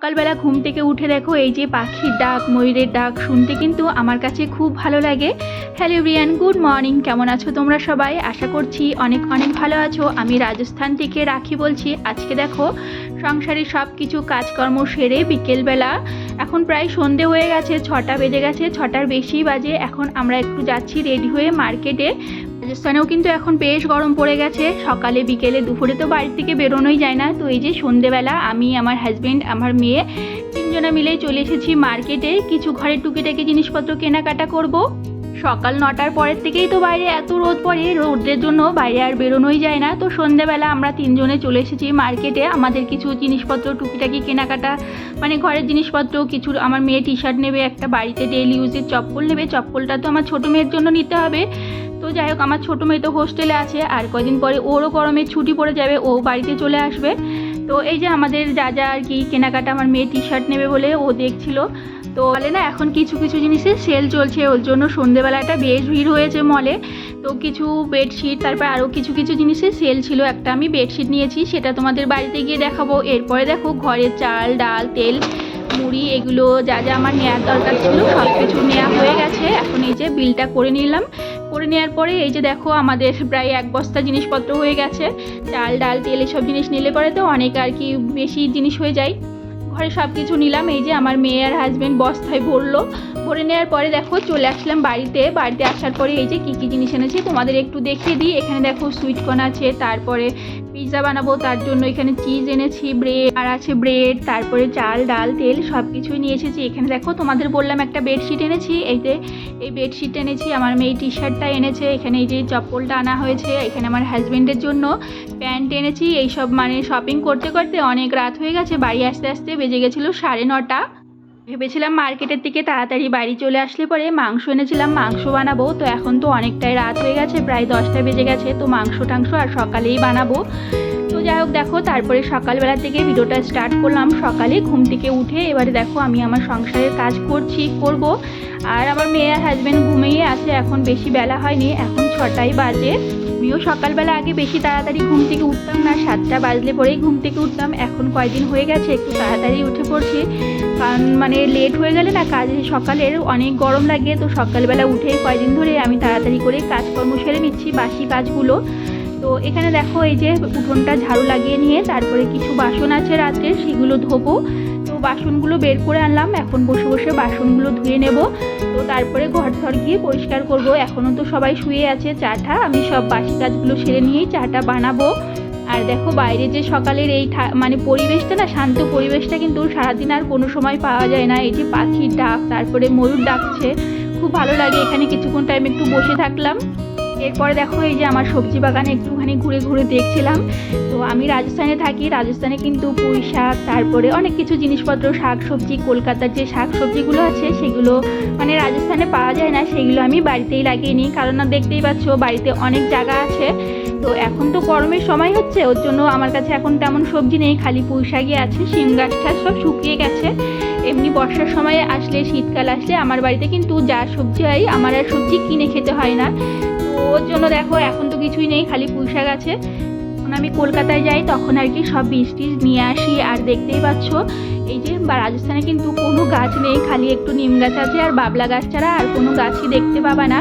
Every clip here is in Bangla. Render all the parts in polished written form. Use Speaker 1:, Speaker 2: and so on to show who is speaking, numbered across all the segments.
Speaker 1: সকালবেলা ঘুম থেকে উঠে দেখো এই যে পাখির ডাক, ময়ূরের ডাক শুনতে কিন্তু আমার কাছে খুব ভালো লাগে। Hello everyone, good morning. কেমন আছো তোমরা সবাই? আশা করছি অনেক অনেক ভালো আছো। আমি রাজস্থান থেকে রাখি বলছি। আজকে দেখো সংসারের সব কিছু কাজকর্ম সেরে বিকেলবেলা এখন প্রায় সন্ধে হয়ে গেছে, 6টা বেজে গেছে, 6টার বেশি বাজে। এখন আমরা একটু যাচ্ছি রেডি হয়ে মার্কেটে। রাজস্থানেও কিন্তু এখন বেশ গরম পড়ে গেছে। সকালে বিকেলে দুপুরে তো বাড়ি থেকে বেরোনোই যায় না। তো এই যে সন্ধেবেলা আমি, আমার হাজব্যান্ড, আমার মেয়ে তিনজনা মিলেই চলে এসেছি মার্কেটে। কিছু ঘরের টুকিটাকি জিনিসপত্র কেনাকাটা করব। সকাল 9টার পরের থেকেই তো বাইরে এত রোদ পড়ে, রোদের জন্য বাইরে আর বেরোনোই যায় না। তো সন্ধেবেলা আমরা তিনজনে চলে এসেছি মার্কেটে। আমাদের কিছু জিনিসপত্র টুকিটাকি কেনাকাটা, মানে ঘরের জিনিসপত্র কিছু। আমার মেয়ে টি শার্ট নেবে, একটা বাড়িতে ডেইলি ইউজের চপ্পল নেবে। চপ্পলটা তো আমার ছোটো মেয়ের জন্য নিতে হবে। তো যাই হোক, আমার ছোটো মেয়ে তো হোস্টেলে আছে, আর কদিন পরে ওরও গরমের ছুটি পড়ে যাবে, ও বাড়িতে চলে আসবে। তো এই যে আমাদের যা যা আর কি কেনাকাটা, আমার মেয়ে টি শার্ট নেবে বলে ও দেখছিল। তো বলে না, এখন কিছু কিছু জিনিসের সেল চলছে, ওর জন্য সন্ধেবেলাটা বেশ ভিড় হয়েছে মলে। তো কিছু বেডশিট, তারপর আরও কিছু কিছু জিনিসের সেল ছিল। একটা আমি বেডশিট নিয়েছি, সেটা তোমাদের বাড়িতে গিয়ে দেখাবো। এরপরে দেখো ঘরের চাল, ডাল, তেল, মুড়ি, এগুলো যা যা আমার নেওয়ার দরকার ছিল সব কিছু নেওয়া হয়ে গেছে। এখন এই যে বিলটা করে নিলাম। করে নেওয়ার পরে এই যে দেখো আমাদের প্রায় 1 বস্তা জিনিসপত্র হয়ে গেছে। চাল, ডাল, তেল এসব জিনিস নিলে পরে তো অনেক আর কি বেশি জিনিস হয়ে যায়। ঘরে সব কিছু নিলাম। এই যে আমার মেয়ে আর হাজব্যান্ড বস্তায় ভরলো। ভরে নেওয়ার পরে দেখো চলে আসলাম বাড়িতে। বাড়িতে আসার পরে এই যে কী কী জিনিস এনেছি তোমাদের একটু দেখিয়ে দিই। এখানে দেখো সুইটকর্ন আছে, তারপরে পিৎজা বানাবো তার জন্য এখানে চিজ এনেছি, ব্রেড আর আছে ব্রেড, তারপরে চাল, ডাল, তেল সব কিছুই নিয়ে এসেছি। এখানে দেখো তোমাদের বললাম একটা বেডশিট এনেছি, এই যে এই বেডশিটটা এনেছি। আমার মেয়ে টি শার্টটা এনেছে। এখানে এই যে চপ্পলটা আনা হয়েছে। এখানে আমার হাজব্যান্ডের জন্য প্যান্ট এনেছি। এইসব মানে শপিং করতে করতে অনেক রাত হয়ে গেছে। বাড়ি আসতে আসতে বেজে গেছিলো 9:30। ভেবেছিলাম মার্কেটের থেকে তাড়াতাড়ি বাড়ি চলে আসলে পরে মাংস এনেছিলাম, মাংস বানাবো। তো এখন তো অনেকটাই রাত হয়ে গেছে, প্রায় 10টা বেজে গেছে। তো মাংস টাংস আর সকালেই বানাবো। তো যাই হোক দেখো, তারপরে সকালবেলা থেকে ভিডিওটা স্টার্ট করলাম। সকালে ঘুম থেকে উঠে এবারে দেখো আমি আমার সংসারের কাজ করব। আর আমার মেয়ে আর হাজব্যান্ড ঘুমিয়ে আছে, এখন বেশি বেলা হয়নি, এখন 6টাই বাজে। আমিও সকালবেলা আগে বেশি তাড়াতাড়ি ঘুম থেকে উঠতাম না, 7টা বাজলে পরেই ঘুম থেকে উঠতাম। এখন কয়দিন হয়ে গেছে একটু তাড়াতাড়ি উঠে পড়ছি, কারণ মানে লেট হয়ে গেলে না কাজে সকালের অনেক গরম লাগে। তো সকালবেলা উঠে কয়দিন ধরে আমি তাড়াতাড়ি করে কাজকর্ম সেরে নিচ্ছি, বাসি কাজগুলো। তো এখানে দেখো এই যে উঠোনটা ঝাড়ু লাগিয়ে নিয়ে তারপরে কিছু বাসন আছে রাত্রে, সেগুলো ধোবো। তো বাসনগুলো বের করে আনলাম, এখন বসে বসে বাসনগুলো ধুয়ে নেব। তো তারপরে ঘর গিয়ে পরিষ্কার করব। এখনও তো সবাই শুয়ে আছে। চাটা আমি সব বাসি কাজগুলো সেরে নিয়েই চাটা বানাবো। আর দেখো বাইরে যে সকালের এই মানে পরিবেশটা না, শান্ত পরিবেশটা কিন্তু সারাদিন আর কোনো সময় পাওয়া যায় না। এই যে পাখির ডাক, তারপরে ময়ূর ডাকছে, খুব ভালো লাগে। এখানে কিছুক্ষণ টাইম একটু বসে থাকলাম। এরপরে দেখো এই যে আমার সবজি বাগানে একটুখানি ঘুরে ঘুরে দেখছিলাম। তো আমি রাজস্থানে থাকি, রাজস্থানে কিন্তু পুঁই শাক, তারপরে অনেক কিছু জিনিসপত্র, শাক সবজি, কলকাতার যে শাক সবজিগুলো আছে সেগুলো মানে রাজস্থানে পাওয়া যায় না, সেগুলো আমি বাড়িতেই লাগিয়ে নিই। কারণ না দেখতেই পাচ্ছ বাড়িতে অনেক জায়গা আছে। তো এখন তো গরমের সময় হচ্ছে, ওর জন্য আমার কাছে এখন তেমন সবজি নেই, খালি পুঁই শাকই আছে। শিম গাছটা সব শুকিয়ে গেছে। এমনি বর্ষার সময় আসলে, শীতকাল আসলে আমার বাড়িতে কিন্তু যা সবজি হয়, আমার আর সবজি কিনে খেতে হয় না। ওর জন্য দেখো এখন তো কিছুই নেই, খালি পুঁই শাক আছে। যখন আমি কলকাতায় যাই তখন আর কি সব বীজ টিজ নিয়ে আসি। আর দেখতেই পাচ্ছ এই যে রাজস্থানে কিন্তু কোনো গাছ নেই, খালি একটু নিম গাছ আছে আর বাবলা গাছ ছাড়া আর কোনো গাছই দেখতে পাবা না।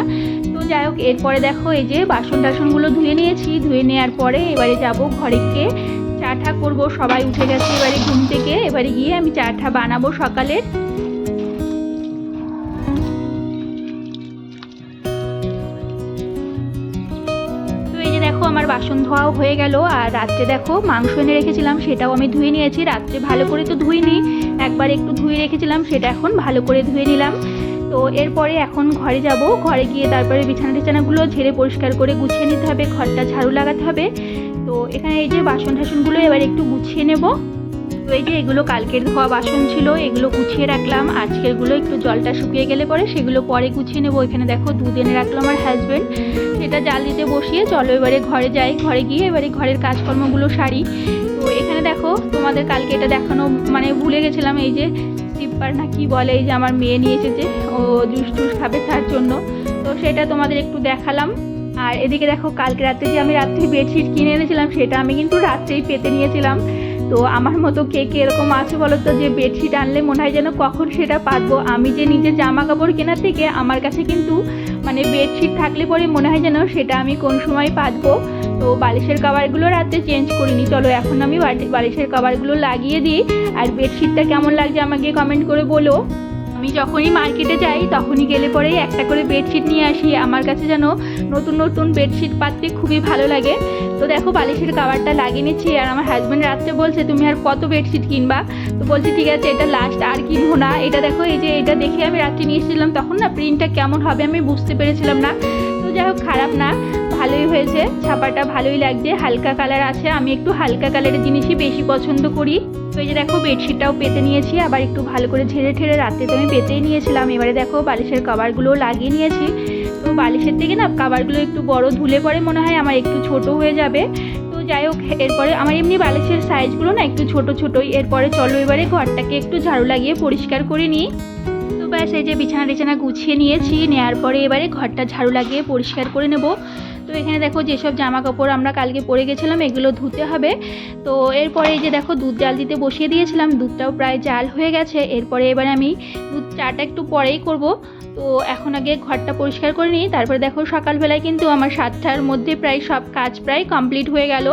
Speaker 1: তো যাই হোক, এরপরে দেখো এই যে বাসন টাসনগুলো ধুয়ে নিয়েছি। ধুয়ে নেওয়ার পরে এবারে যাব ঘরে গিয়ে চা ঠা করবো। সবাই উঠে গেছে এবারে ঘুম থেকে, এবারে গিয়ে আমি চা ঠা বানাবো সকালের। দেখো আমার বাসন ধোয়াও হয়ে গেল। আর রাত্রে দেখো মাংস এনে রেখেছিলাম, সেটাও আমি ধুয়ে নিয়েছি। রাত্রে ভালো করে তো ধুইনি, একবার একটু ধুয়ে রেখেছিলাম, সেটা এখন ভালো করে ধুয়ে নিলাম। তো এরপরে এখন ঘরে যাব। ঘরে গিয়ে তারপরে বিছানা টিছানাগুলো ঝেড়ে পরিষ্কার করে গুছিয়ে নিতে হবে, ঘরটা ঝাড়ু লাগাতে হবে। তো এখানে এই যে বাসন টাসনগুলো এবার একটু গুছিয়ে নেব। তো এই যে এগুলো কালকের ধোয়া বাসন ছিল, এগুলো গুছিয়ে রাখলাম। আজকেরগুলো একটু জলটা শুকিয়ে গেলে পরে সেগুলো পরে গুছিয়ে নেবো। এখানে দেখো দুধ এনে রাখলো আমার হাজব্যান্ড, সেটা জাল দিতে বসিয়ে চলো এবারে ঘরে যাই। ঘরে গিয়ে এবারে ঘরের কাজকর্মগুলো সারি। তো এখানে দেখো তোমাদের কালকে এটা দেখানো মানে ভুলে গেছিলাম, এই যে সিপ্পার না কি বলে, এই যে আমার মেয়ে নিয়ে এসেছে, ও জুস টুস খাবে তার জন্য। তো সেটা তোমাদের একটু দেখালাম। আর এদিকে দেখো কালকে রাত্রে যে আমি রাত্রে বেডশিট কিনে এনেছিলাম, সেটা আমি কিন্তু রাত্রেই পেতে নিয়েছিলাম। তো আমার মতো কে কে এরকম আছে বলো তো, যে বেডশিট আনলে মনে হয় যেন কখন সেটা পাতবো। আমি যে নিজের জামা কাপড় কেনার থেকে আমার কাছে কিন্তু মানে বেডশিট থাকলে পরে মনে হয় যেন সেটা আমি কোন সময় পাতবো। তো বালিশের কভারগুলো রাতে চেঞ্জ করিনি, চলো এখন আমি বালিশের কভারগুলো লাগিয়ে দিই। আর বেডশিটটা কেমন লাগছে আমাকে কমেন্ট করে বলো। আমি যখনই মার্কেটে যাই তখনই গেলে পরেই একটা করে বেডশিট নিয়ে আসি। আমার কাছে যেন নতুন নতুন বেডশিট পাততে খুবই ভালো লাগে। তো দেখো বালিশের কভারটা লাগিয়ে নিচ্ছি। আর আমার হাজব্যান্ড রাত্রে বলছে তুমি আর কত বেডশিট কিনবা, তো বলছি ঠিক আছে এটা লাস্ট, আর কিনবো না। এটা দেখো, এই যে এটা দেখে আমি রাত্রে নিয়ে এসেছিলাম, তখন না প্রিন্টটা কেমন হবে আমি বুঝতে পেরেছিলাম না। তো যাই হোক, খারাপ না, ভালোই হয়েছে, ছাপাটা ভালোই লাগছে, হালকা কালার আছে। আমি একটু হালকা কালারের জিনিসই বেশি পছন্দ করি। তো এই যে দেখো বেডশিটটাও পেতে নিয়েছি, আবার একটু ভালো করে ঝেড়ে ঠেড়ে রাতে তো আমি পেতেই নিয়েছিলাম। এবারে দেখো বালিশের কভারগুলোও লাগিয়ে নিয়েছি। তো বালিশের থেকে না কভারগুলো একটু বড়, ধুলে পরে মনে হয় আমার একটু ছোট হয়ে যাবে। তো যাই হোক, এরপরে আমার এমনি বালিশের সাইজগুলো না একটু ছোট ছোটোই। এরপরে চলো এবারে ঘরটাকে একটু ঝাড়ু লাগিয়ে পরিষ্কার করে নিই। তো ব্যাস, এই যে বিছানা টিছানা গুছিয়ে নিয়েছি, নেওয়ার পরে এবারে ঘরটা ঝাড়ু লাগিয়ে পরিষ্কার করে নেব। তো এখানে দেখো যেসব জামা কাপড় আমরা কালকে পরে গেছিলাম এগুলো ধুতে হবে। তো এরপরে এই যে দেখো দুধ জাল দিতে বসিয়ে দিয়েছিলাম, দুধটাও প্রায় জাল হয়ে গেছে। এরপরে এবারে আমি চাটা একটু পরেই করব। তো এখন আগে ঘরটা পরিষ্কার করে নিই। তারপরে দেখো সকালবেলায় কিন্তু আমার 7টার মধ্যে প্রায় সব কাজ প্রায় কমপ্লিট হয়ে গেল।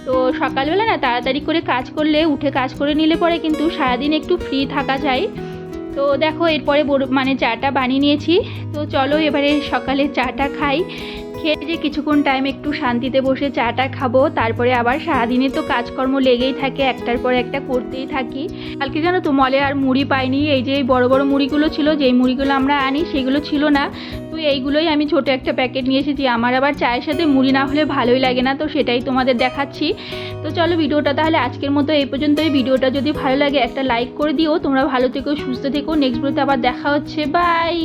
Speaker 1: তো সকালবেলা না তাড়াতাড়ি করে কাজ করলে, উঠে কাজ করে নিলে পরে কিন্তু সারাদিন একটু ফ্রি থাকা যায়। তো দেখো এরপরে মানে চাটা বানিয়ে নিয়েছি। তো চলো এবারে সকালে চাটা খাই। খেয়ে যে কিছুক্ষণ টাইম একটু শান্তিতে বসে চাটা খাবো। তারপরে আবার সারাদিনে তো কাজকর্ম লেগেই থাকে, একটার পর একটা করতেই থাকি। কালকে জানো তো মলে আর মুড়ি পাইনি। এই যে বড় বড় মুড়িগুলো ছিল, যেই মুড়িগুলো আমরা আনি সেগুলো ছিল না। তো এইগুলোই আমি ছোট একটা প্যাকেট নিয়ে এসেছি। আমার আবার চায়ের সাথে মুড়ি না হলে ভালোই লাগে না, তো সেটাই তোমাদের দেখাচ্ছি। তো চলো ভিডিওটা তাহলে আজকের মতো এই পর্যন্তই। ভিডিওটা যদি ভালো লাগে একটা লাইক করে দিও। তোমরা ভালো থেকো, সুস্থ থেকো। নেক্সট ভিডিওতে আবার দেখা হচ্ছে, বাই।